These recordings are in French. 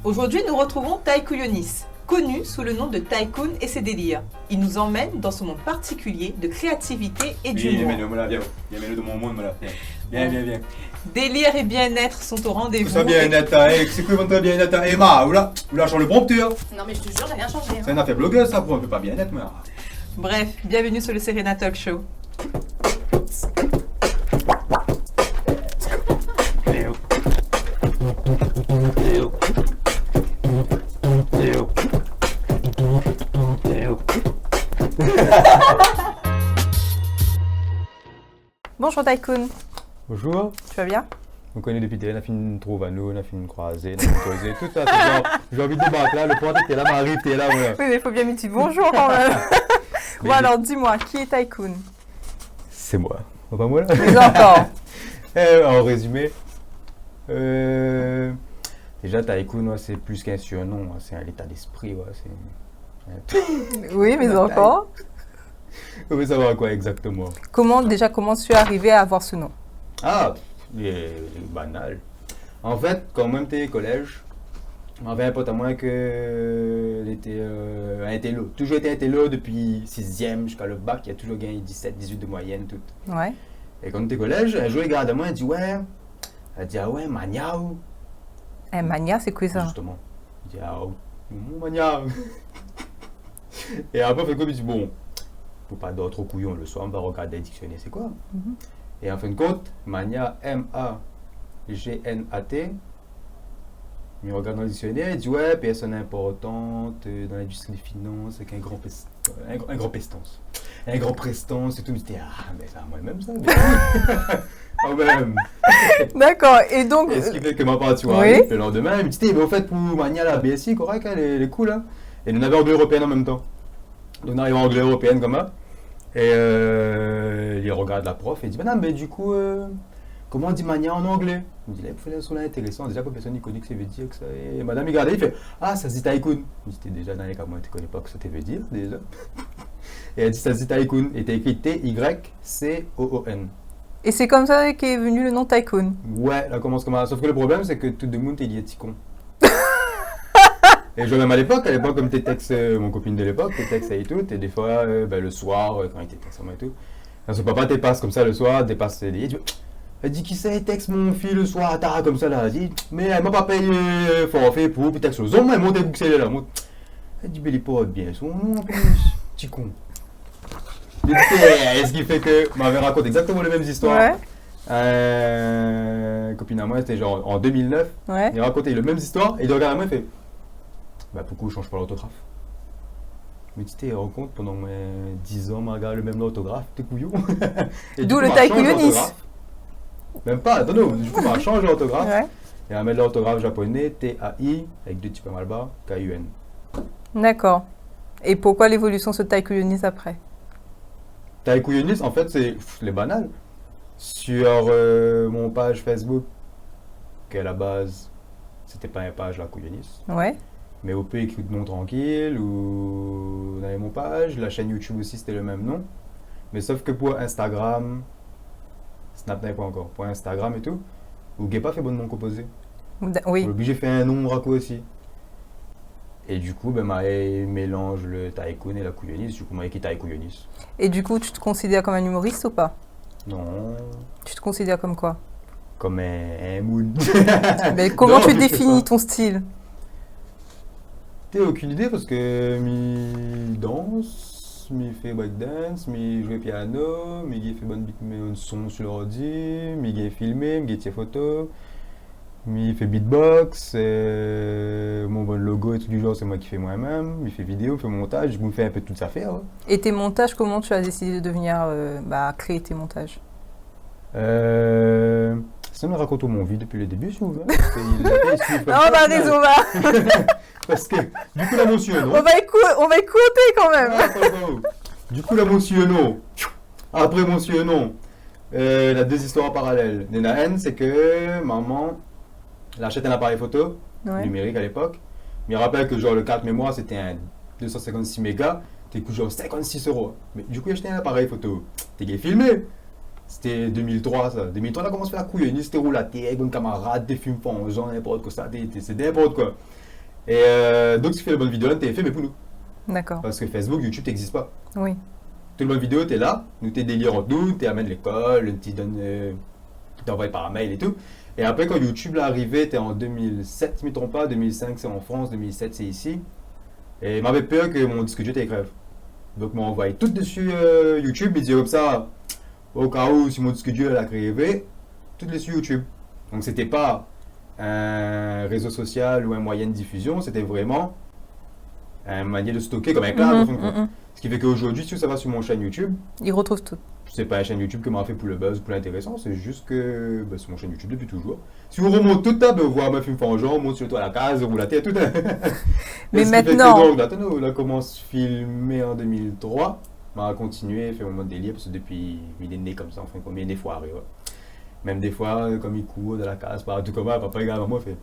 Aujourd'hui, nous retrouvons Taïkou Yonis, connu sous le nom de Tycoon et ses délires. Il nous emmène dans ce monde particulier de créativité et d'humour. Bienvenue dans mon monde, viens. Délire et bien-être sont au rendez-vous. Ça bien-être, c'est quoi votre bien-être, Emma, oula, change le prompteur. Non mais je te jure, j'ai rien changé. C'est une affaire blogueuse ça, pour un peu pas bien-être, mais... Bref, bienvenue sur le Serena Talk Show. Bonjour Tycoon. Bonjour. Tu vas bien? On connaît depuis on a fait une trouve à nous, on a fait une croisée, on a fait une causée, tout ça, c'est genre, j'ai envie de débattre là, le point t'es là, Marie, t'es là, voilà. Oui mais il faut bien me dire bonjour quand même. Bon alors dis-moi, qui est Tycoon? C'est moi. Pas moi là? Mais encore. En résumé, déjà Tycoon, ouais, c'est plus qu'un surnom, ouais, c'est un état d'esprit, ouais, c'est... Oui mais encore. Vous voulez savoir quoi exactement? Comment tu es arrivé à avoir ce nom? Ah, il est banal. En fait, quand même t'es au collège, j'avais un pote à moi que il était un intello. Toujours été intello depuis 6e jusqu'à le bac, il a toujours gagné 17, 18 de moyenne, tout. Ouais. Et quand on était au collège, un jour il regarde à moi, il dit ouais, ah ouais, Maniao. Mania, c'est quoi ça? Justement. Il dit ah, mon Maniao. Et après, il fait comme il dit bon, pour pas d'autres couillons le soir, on va regarder le dictionnaire, c'est quoi? Et en fin de compte, Mania, M-A-G-N-A-T, il regarde dans le dictionnaire, il dit ouais, personne importante dans l'industrie des finances, avec un grand prestance. Un grand prestance et tout. Je me dis, ah, mais c'est à moi-même ça. Quand même. D'accord, et donc. Et ce qui fait que ma part, tu vois, oui. le lendemain, il me dit, mais au fait, pour Mania, la BSI, correct, elle est cool, hein. Et nous avions anglais européenne en même temps. Donc on arrive en anglais européenne comme ça. Et il regarde la prof et il dit, non, mais du coup, comment on dit Mania en anglais? Il me dit, là, il faut faire là intéressant. Déjà, que personne ne connaît que ça veut dire que ça. Et madame, il regarde, il fait, ah, ça se dit Tycoon. Je dis, t'es déjà dans les cas, moi, tu ne connais pas que ça te veut dire, déjà. Et elle dit, ça se dit Tycoon. Et t'as écrit T-Y-C-O-O-N. Et c'est comme ça qu'est venu le nom Tycoon. Ouais, là commence comme ça. Sauf que le problème, c'est que tout le monde t'est dit Ticon. Et je même à l'époque, comme tes textes, mon copine de l'époque, tes textes et tout, et des fois, le soir, quand il était texte et tout, quand son papa dépasse comme ça le soir, dépasse les dit, elle dit qui c'est, texte mon fils le soir, tard comme ça là, elle dit, mais elle m'a pas payé forfait pour, puis texte le zone, moi, monte bouxer là, monte. Elle dit, mais il porte bien son nom en plus, petit con. Et ce qui fait que m'avait raconté exactement les mêmes histoires. Ouais. Copine à moi, c'était genre en 2009, ouais. Il racontait les mêmes histoires, et il regarde à moi et fait, bah pourquoi je change pas l'orthographe? Mais tu t'es rendu compte pendant mes 10 ans, regarde le même orthographe, t'es couillon. D'où le Tycoon Yonis. Même pas, attends, du coup, on change l'orthographe. Ouais. Et on met l'orthographe japonais, T-A-I, avec deux types à mal-bas, K-U-N. D'accord. Et pourquoi l'évolution sur Tycoon Yonis après? Tycoon Yonis, en fait, c'est les banal. Sur mon page Facebook, qui à la base, c'était pas une page, la Yonis. Ouais. Mais on peut écrire nom tranquille ou dans mon page. La chaîne YouTube aussi, c'était le même nom. Mais sauf que pour Instagram, Snap n'est pas encore. Pour Instagram et tout, vous n'avez pas fait bon nom composé. Oui. J'ai fait un nom raccourci. Et du coup, mélange le Tycoon et la Yonis. Du coup, moi, écrit Tycoon Yonis. Et du coup, tu te considères comme un humoriste ou pas? Non. Tu te considères comme quoi? Comme un moon. Mais comment tu définis ton style? T'as aucune idée parce que mi danse, mi fait breakdance, mi joue piano, mi fait bonne son sur l'ordi, mi filmé, mi fait photo, mi fait beatbox, mon bon logo et tout du genre c'est moi qui fais moi-même, mi fait vidéo, mi fait montage, je me fais un peu toute ça faire. Ouais. Et tes montages, comment tu as décidé de devenir, créer tes montages? Ça me raconte mon vie depuis le début, si vous voulez. Non, bah raison, va. Parce que, du coup, la mentionnons. On va écouter quand même. Du coup, la mentionnons. Après mentionnons, la deux histoires parallèles. La N, c'est que maman, elle achète un appareil photo, numérique à l'époque. Mais il rappelle que genre le carte mémoire, c'était un 256 mégas. T'es coûté genre 56 €. Mais du coup, j'ai acheté un appareil photo. T'es filmé. C'était 2003 ça. 2003 on a commencé à faire la couille. C'était roule la tête, bon camarade, des films font genre n'importe quoi ça. C'est n'importe quoi. Et donc, ce qui fait la bonne vidéo, t'es fait, mais pour nous. D'accord. Parce que Facebook, YouTube, t'existe pas. Oui. Toute bonne vidéo, t'es là, nous t'es délire entre nous, t'es amène l'école, t'envoies par mail et tout. Et après, quand YouTube l'est arrivé, t'es en 2007, si je ne me trompe pas, 2005 c'est en France, 2007 c'est ici. Et il m'avait peur que mon disque dur crève. Donc, m'a envoyé tout dessus YouTube, il disait comme ça, au cas où, si mon disque dur a crevé, tout dessus YouTube. Donc, c'était pas un réseau social ou un moyen de diffusion, c'était vraiment un manière de stocker comme un cloud. Ce qui fait qu'aujourd'hui, si ça va sur mon chaîne YouTube, Ils retrouvent tout. c'est pas une chaîne YouTube que m'a fait pour le buzz, pour l'intéressant, c'est juste que c'est mon chaîne YouTube depuis toujours. Si on remonte tout ça, on voit ma film Fangeant, on monte sur toi à la case, on roule la tête, tout. Mais maintenant. Donc, attends, on a commencé à filmer en 2003, on a continué, fait mon mode délire, parce que depuis, il est né comme ça, enfin, combien des fois, ouais. Même des fois, comme il court de la case, tout comme ça, papa regarde moi, fait.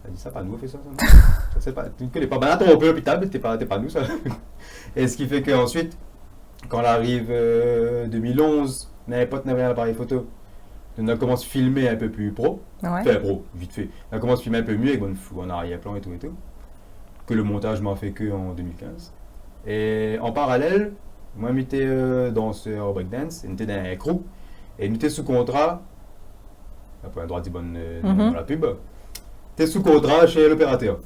Elle dit ça, pas nous, fait ça. Ça c'est pas. Tu ne connais pas. Ben là, t'es un peu l'hôpital, mais t'es pas nous, ça. Et ce qui fait qu'ensuite, quand on arrive 2011, n'importe n'avait un appareil photo. On a commencé à filmer un peu plus pro. Ouais. Enfin, pro, vite fait. On a commencé à filmer un peu mieux avec bonne fou en arrière-plan et tout. Que le montage m'a fait que en 2015. Et en parallèle, moi, j'étais danseur breakdance, j'étais dans un crew. Et j'étais sous contrat. Après, un droit de dire bonne dans la pub. T'es sous contrat chez l'opérateur.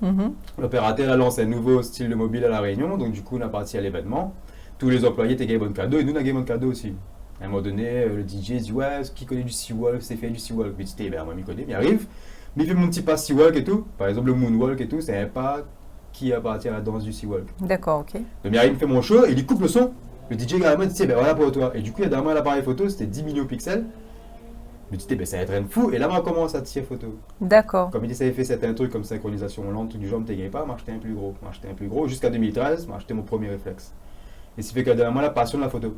L'opérateur a lancé un nouveau style de mobile à La Réunion, donc du coup on a parti à l'événement. Tous les employés étaient gagné bon cadeau et nous on a gagné bon cadeau aussi. À un moment donné, le DJ dit ouais, qui connaît du Seawalk, c'est fait du Seawalk. Je dis ben moi je connais, il arrive. Mais il fait mon petit pas Seawalk et tout. Par exemple le Moonwalk et tout, c'est un pas qui appartient à la danse du Seawalk. D'accord, ok. Donc il arrive, il me fait mon show et il coupe le son. Le DJ carrément dit ben voilà pour toi. Et du coup il y a derrière l'appareil photo, c'était 10 millions de pixels. Je me dis, ben, ça va être un fou. Et là, on commence à tirer photo. D'accord. Comme il dit, ça avait fait certains trucs comme synchronisation lente, tout du genre, je ne gagnais pas, m'acheter un plus gros. Jusqu'à 2013, m'acheter mon premier réflexe. Et ce qui fait que derrière moi, la passion de la photo.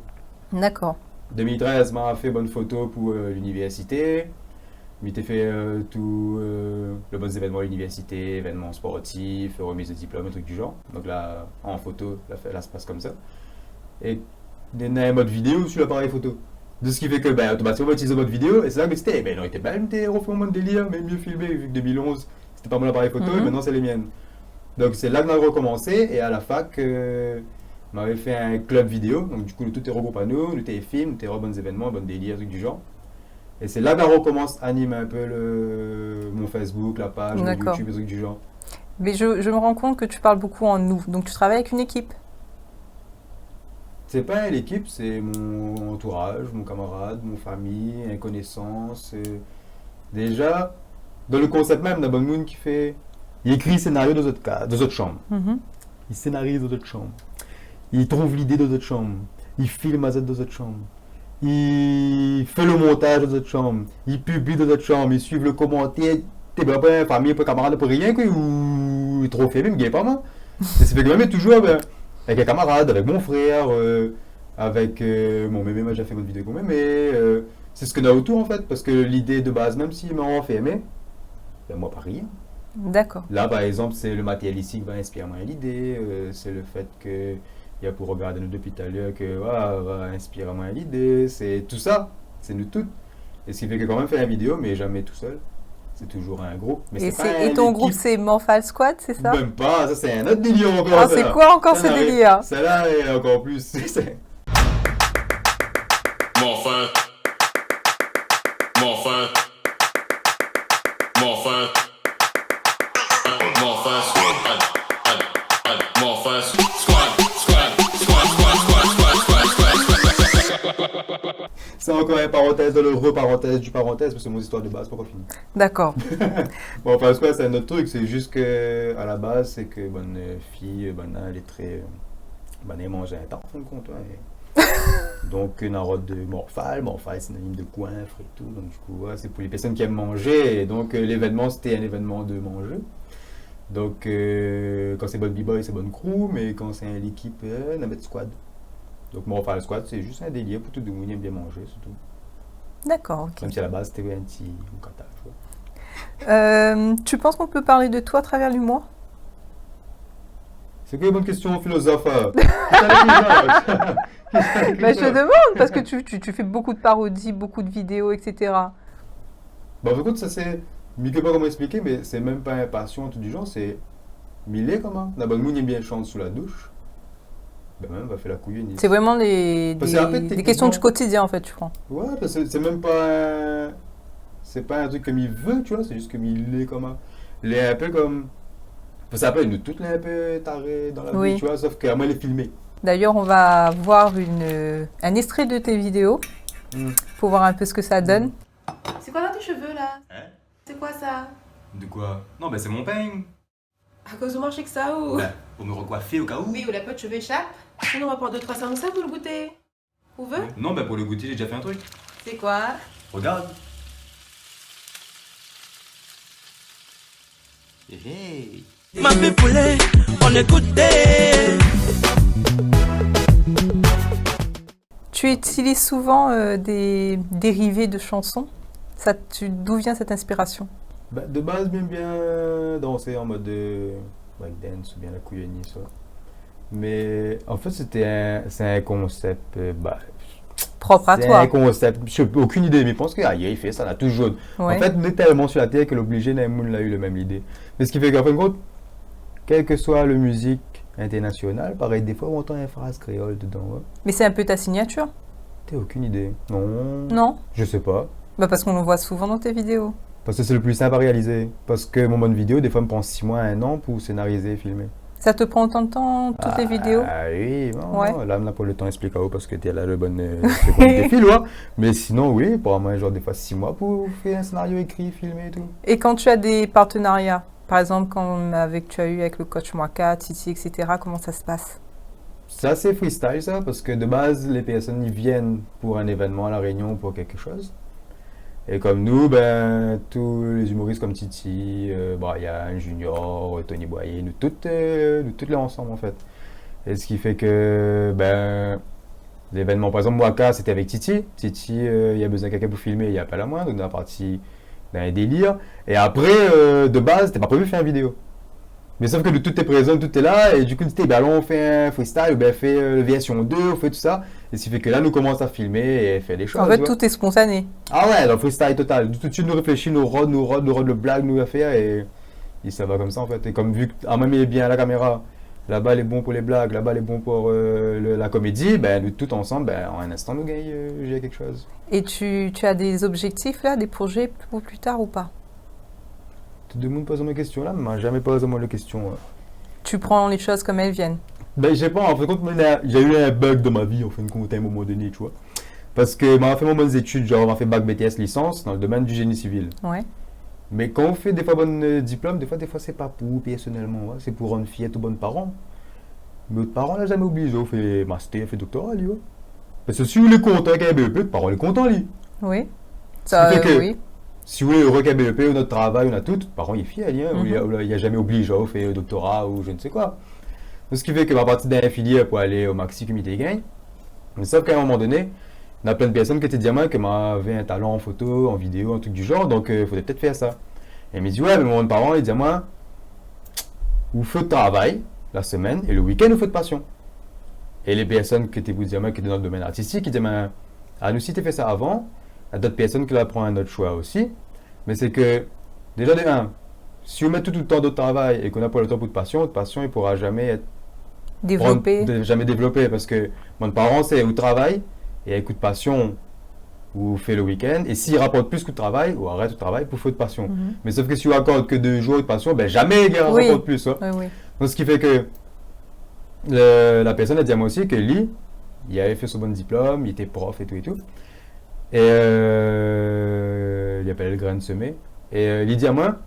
D'accord. 2013, m'a fait bonne photo pour l'université. M'était fait tout le bon événement à l'université, événements sportifs, remise de diplôme, trucs du genre. Donc là, en photo, là, ça se passe comme ça. Et il y a un mode vidéo sur l'appareil photo. De ce qui fait que, automatiquement, on va utiliser votre vidéo, et c'est là que c'était, non, il était bien, il refait mon mode délire, mais mieux filmé, vu que 2011, c'était pas mon appareil photo, et maintenant c'est les miennes. Donc c'est là qu'on a recommencé, et à la fac, on m'avait fait un club vidéo, donc du coup, tout est regroupé à nous, nous était films, nous était bons événements, bons délires, trucs du genre. Et c'est là qu'on recommence à animer un peu mon Facebook, la page, le YouTube, trucs du genre. Mais je me rends compte que tu parles beaucoup en nous, donc tu travailles avec une équipe. C'est pas l'équipe, c'est mon entourage, mon camarade, mon famille, une connaissance. Déjà, dans le concept même d'un bon monde qui fait. Il écrit le scénario dans votre chambre. Il scénarise dans votre chambre. Il trouve l'idée dans votre chambre. Il filme à dans votre chambre. Il fait le montage dans votre chambre. Il publie dans votre chambre. Il suit le commentaire. T'es pas famille, pas camarade, pas rien, quoi, ou trop fait, même, il pas moi. Ça fait que même toujours. Avec un camarade, avec mon frère, avec mon mémé, m'a déjà fait votre vidéo avec mon mémé. C'est ce qu'on a autour en fait, parce que l'idée de base, même s'il m'a fait aimer, ben moi pas rien. D'accord. Là par exemple, c'est le matériel ici qui va inspirer moi l'idée, c'est le fait que il y a pour regarder nous depuis tout à l'heure que va inspirer moi l'idée, c'est tout ça, c'est nous toutes. Et ce qui fait que quand même faire une vidéo, mais jamais tout seul. C'est toujours un groupe. Mais et ton groupe, c'est Morphal Squad, c'est ça? Même pas, ça c'est un autre délire encore. Ah, c'est quoi encore ce délire? Celle-là est encore plus. Morphal. Morphal. Morphal. Morphal Squad. Morphal Squad. C'est encore une parenthèse dans le re-parenthèse du parenthèse, parce que mon histoire de base, pourquoi finir? D'accord. Bon, parce que c'est un autre truc, c'est juste que à la base, c'est que bonne fille, elle est très. Elle mange un temps, en fin de compte. Ouais. Donc, une arote de Morphal c'est synonyme de coinfre et tout. Donc, du coup, ouais, c'est pour les personnes qui aiment manger. Et donc, l'événement, c'était un événement de manger. Donc, quand c'est bonne b-boy, c'est bonne crew, mais quand c'est l'équipe, Namet Squad. Donc, Morphal Squad, c'est juste un délire pour tout le monde qui aime bien manger, surtout. D'accord, ok. Même si à la base, c'était un petit kata. Tu penses qu'on peut parler de toi à travers l'humour? C'est que une bonne question, philosophe. Je te demande, parce que tu fais beaucoup de parodies, beaucoup de vidéos, etc. Bah, écoute, ça c'est. Je ne sais pas comment expliquer, mais c'est même pas une passion, tout du genre, c'est Mais il est comment? La bonne moune est bien chante sous la douche. Ben même, va faire la couillonise. C'est vraiment Parce que, en fait, des questions du techniquement- quotidien, en fait, je crois. Ouais, parce que c'est même pas un... C'est pas un truc comme il veut, tu vois, c'est juste comme il est comment. Il est un peu comme... Parce que après, nous toutes, on est un peu tarés dans la Oui. vie, tu vois, sauf qu'à moi, il est filmé. D'ailleurs, on va voir un extrait de tes vidéos Mm. pour voir un peu ce que ça donne. C'est quoi dans tes cheveux là? Hein? C'est quoi ça? De quoi? Non, ben c'est mon peigne. À cause de manger que ça ou? Ben, pour me recoiffer au cas où. Oui, ou la peau de cheveux échappe. Sinon, on va prendre 2-3 ça pour le goûter. Vous veut? Non, ben pour le goûter, j'ai déjà fait un truc. C'est quoi? Regarde. Hey. Ma pipoulée, on écoutait. Tu utilises souvent des dérivés de chansons. D'où vient cette inspiration? Bah, de base, bien danser en mode breakdance ou bien la couillonnie, ça. Mais en fait, c'est un concept. Propre à C'est toi. un concept. Je n'ai aucune idée, mais je pense que il fait ça, là, tout jaune. Ouais. En fait, on est tellement sur la terre que l'obligé, Naimoun l'a eu le même idée. Mais ce qui fait qu'en fin de compte, quelle que soit la musique internationale, pareil, des fois, on entend une phrase créole dedans. Ouais. Mais c'est un peu ta signature, T'as aucune idée? Non. non? Je sais pas. Bah parce qu'on le voit souvent dans tes vidéos. Parce que c'est le plus simple à réaliser. Parce que mon bonne vidéo, des fois, me prend 6 mois, 1 an pour scénariser et filmer. Ça te prend autant de temps, toutes les vidéos? Ah oui, non, Ouais. là, on n'a pas le temps d'expliquer parce que tu es là le bon défi, là. Mais sinon, oui, pour moi, genre des fois 6 mois pour faire un scénario écrit, filmé et tout. Et quand tu as des partenariats, par exemple, tu as eu avec le coach Mwaka, Titi, etc., comment ça se passe? Ça, c'est freestyle, ça, parce que de base, les personnes, ils viennent pour un événement à La Réunion ou pour quelque chose. Et comme nous, ben, tous les humoristes comme Titi, Brian, Junior, Tony Boyer, nous toutes là ensemble, en fait. Et ce qui fait que, ben, l'événement, par exemple, Mwaka, c'était avec Titi. Titi, il y a besoin de quelqu'un pour filmer, il n'y a pas la moindre, donc on a parti dans un délire. Et après, de base, c'était pas prévu de faire une vidéo. Mais sauf que tout est présent, tout est là, et du coup, ben, allons, on fait un freestyle, ou ben, on fait le version 2, on fait tout ça. Et ce qui fait que là, nous commençons à filmer et faire des choses. En fait, tu vois. tout est spontané. Ah ouais, dans le freestyle total. Tout de suite, nous réfléchissons, nous rôde le blague, nous à faire, et ça va comme ça, en fait. Et comme vu que, même il est bien à la caméra, là-bas, il est bon pour les blagues, là-bas, il est bon pour la comédie, ben, nous, tout ensemble, ben, en un instant, nous gagnons j'ai quelque chose. Et tu as des objectifs, là, des projets pour plus tard ou pas? Tout le monde pose ma question là, mais m'a jamais posé moi la question. Tu prends les choses comme elles viennent. Ben, je sais pas, en fin de compte, j'ai eu un bug dans ma vie, en fin de compte, à un moment donné, tu vois. Parce que j'ai fait mon bonnes études, genre, on fait bac BTS licence dans le domaine du génie civil. Ouais. Mais quand on fait des fois bon diplôme, des fois c'est pas pour personnellement, ouais, c'est pour rendre fiette aux bonnes parents. Mais aux parents, là, jamais obligé, on fait master, on fait doctorat, lui, ouais. Parce que si vous voulez content avec un BEP, les parents les contents, lui. Oui. Ça fait que- oui. Si vous voulez heureux qu'un BEP ou notre travail, on a tout, parents, il est fier, lui, hein, Mhm. il n'y a jamais obligé, on fait doctorat ou je ne sais quoi. Donc, ce qui fait que ma partie d'un filière pour aller au maxi comité gagne. Mais sauf qu'à un moment donné, il y a plein de personnes qui étaient diamants, qui avaient un talent en photo, en vidéo, un truc du genre, donc il faudrait peut-être faire ça. Et il me dit, ouais, mais mon parent, il dit à moi, vous faites travail la semaine et le week-end, vous faites passion. Et les personnes qui étaient, vous diamants, qui étaient dans le domaine artistique, ils disaient, nous, si tu fait ça avant, il y a d'autres personnes qui prennent un autre choix aussi. Mais c'est que, déjà, de un, si on met tout le temps d'autre travail et qu'on n'a pas le temps pour de passion, votre passion, il ne pourra jamais être Développer. jamais développé parce que mon parent c'est ou travail et avec coup de passion ou fait le week-end et s'il rapporte plus que de travail ou arrête le travail pour faute de passion. Mhm. Mais sauf que si on accorde que 2 jours de passion, ben jamais il Oui. rapporte plus. Hein. Oui, oui. Donc ce qui fait que la personne a dit à moi aussi que lui, il avait fait son bon diplôme, il était prof et tout et tout. Et il appelait le grain de semer. Et il dit à moi,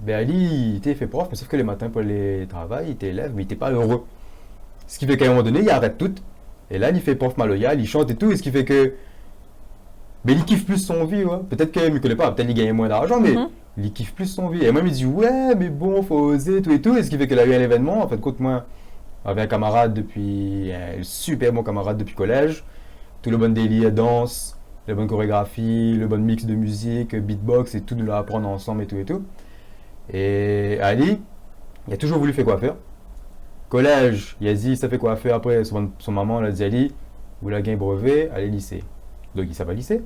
ben Ali, il était fait prof, mais sauf que les matins pour les travail, il était élève, mais il n'était pas heureux. Ce qui fait qu'à un moment donné, il arrête tout. Et là, il fait prof maloyal, il chante et tout. Et ce qui fait que. Mais il kiffe plus son vie, ouais. Peut-être qu'il ne me connaît pas, peut-être qu'il gagne moins d'argent, mais Mhm. il kiffe plus son vie. Et moi, il me dit, ouais, mais bon, faut oser, tout et tout. Et ce qui fait qu'il a eu un événement. En fait, écoute, moi, j'avais un camarade depuis. Un super bon camarade depuis collège. Tout le bon délire, danse, la bonne chorégraphie, le bon mix de musique, beatbox et tout, de l'apprendre ensemble et tout et tout. Et Ali, il a toujours voulu faire coiffeur. Collège, il a dit, ça fait coiffeur. Après, son maman l'a dit, Ali, vous l'avez gagné brevet, allez lycée. Donc, il s'est pas lycée.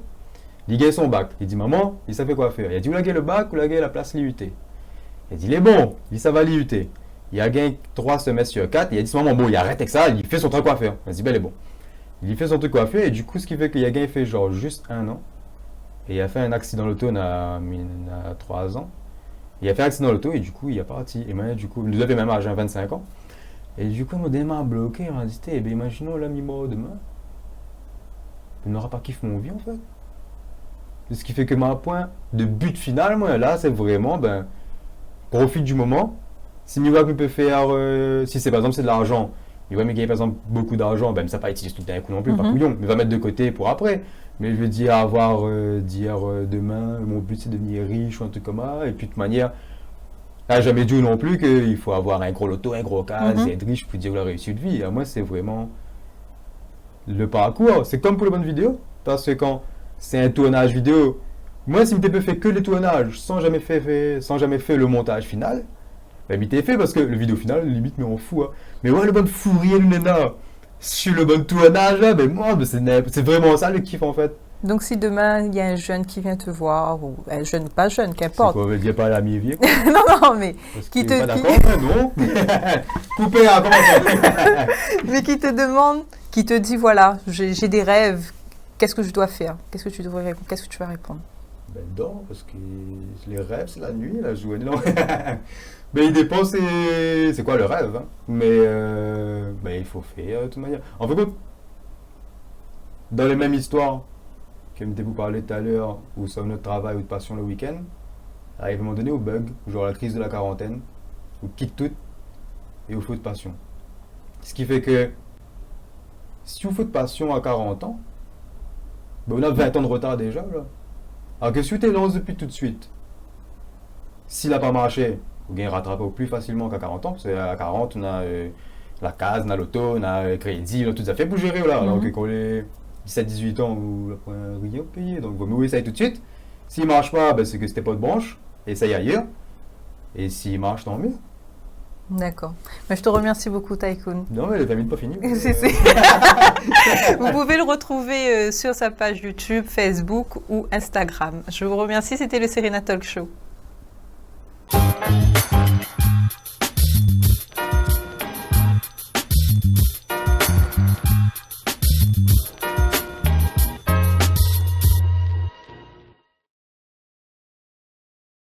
Il gagne son bac. Il dit, maman, il ça fait coiffeur. Il a dit, vous l'avez gagné le bac, vous l'avez gagné la place l'IUT. Il a dit, il est bon, il ça va l'IUT. Il a gagné 3 semestres sur 4. Il a dit, maman, bon, il arrête avec ça, il fait son truc coiffeur. On dit, ben, il est bon. Il fait son truc coiffeur, et du coup, ce qui fait qu'il a gagné fait genre juste 1 an. Et il a fait un accident d'auto il y a 3 ans. Il a fait un accident d'auto, et du coup, il est parti. Et moi, du coup, il nous avait même âge, 25 ans. Et du coup, il m'a bloqué. Il m'a dit, eh ben, imaginons l'ami mort demain. Il n'aura pas kiffé mon vie, en fait. Ce qui fait que mon point de but final, moi, là, c'est vraiment, ben, profite du moment. Si il voit qu'il peut faire, si c'est par exemple c'est de l'argent, il va me gagner par exemple beaucoup d'argent, ben ça va pas utiliser tout d'un coup non plus, pas couillon, mais va mettre de côté pour après. Mais je veux dire, avoir, dire demain, mon but c'est de devenir riche ou un truc comme ça, et puis de toute manière, là, jamais dit non plus qu'il faut avoir un gros loto, un gros case, et être riche pour dire la réussite de vie. À moi, c'est vraiment le parcours. C'est comme pour les bonnes vidéos, parce que quand c'est un tournage vidéo, moi, si je peux faire que les tournages sans jamais faire le montage final, ben, t'es fait parce que le vidéo final, limite, mais on fout. Hein. Mais ouais, le bon fourrier, le nana, sur le bon tournage, là, ben moi, ben, c'est vraiment ça le kiff en fait. Donc, si demain, il y a un jeune qui vient te voir, ou un jeune, pas jeune, qu'importe. On veut dire pas la mi-vie. non, mais qui te... Pas d'accord, non. Coupé, hein, comment ça mais qui te demande, qui te dit, voilà, j'ai des rêves, qu'est-ce que je dois faire? Qu'est-ce que tu vas répondre? Ben, dors, parce que les rêves, c'est la nuit, la journée, non. Ben, il dépend, c'est quoi le rêve, hein. Mais ben, il faut faire de toute manière. En fait, dans les mêmes histoires que vous parlez tout à l'heure, ou sur notre travail ou de passion le week-end, arrive à un moment donné au bug, genre la crise de la quarantaine, où quitte tout et au feu de passion. Ce qui fait que si vous faites de passion à 40 ans, ben, on a 20 ans de retard déjà, là. Alors que si tu es lancé depuis tout de suite, s'il n'a pas marché, vous gagnez rattraper plus facilement qu'à 40 ans, parce qu'à 40, on a la case, on a l'auto, on a le crédit, on a tout ça fait pour gérer là. Alors que quand les 17-18 ans, vous n'avez rien payé, donc vous mieux essayer tout de suite. S'il ne marche pas, ben, c'est que c'était pas de branche, essaye ailleurs. Et s'il marche, tant mieux. D'accord. Mais je te remercie beaucoup, Tycoon. Non, mais les familles pas fini. Vous pouvez le retrouver sur sa page YouTube, Facebook ou Instagram. Je vous remercie, c'était le Serena Talk Show.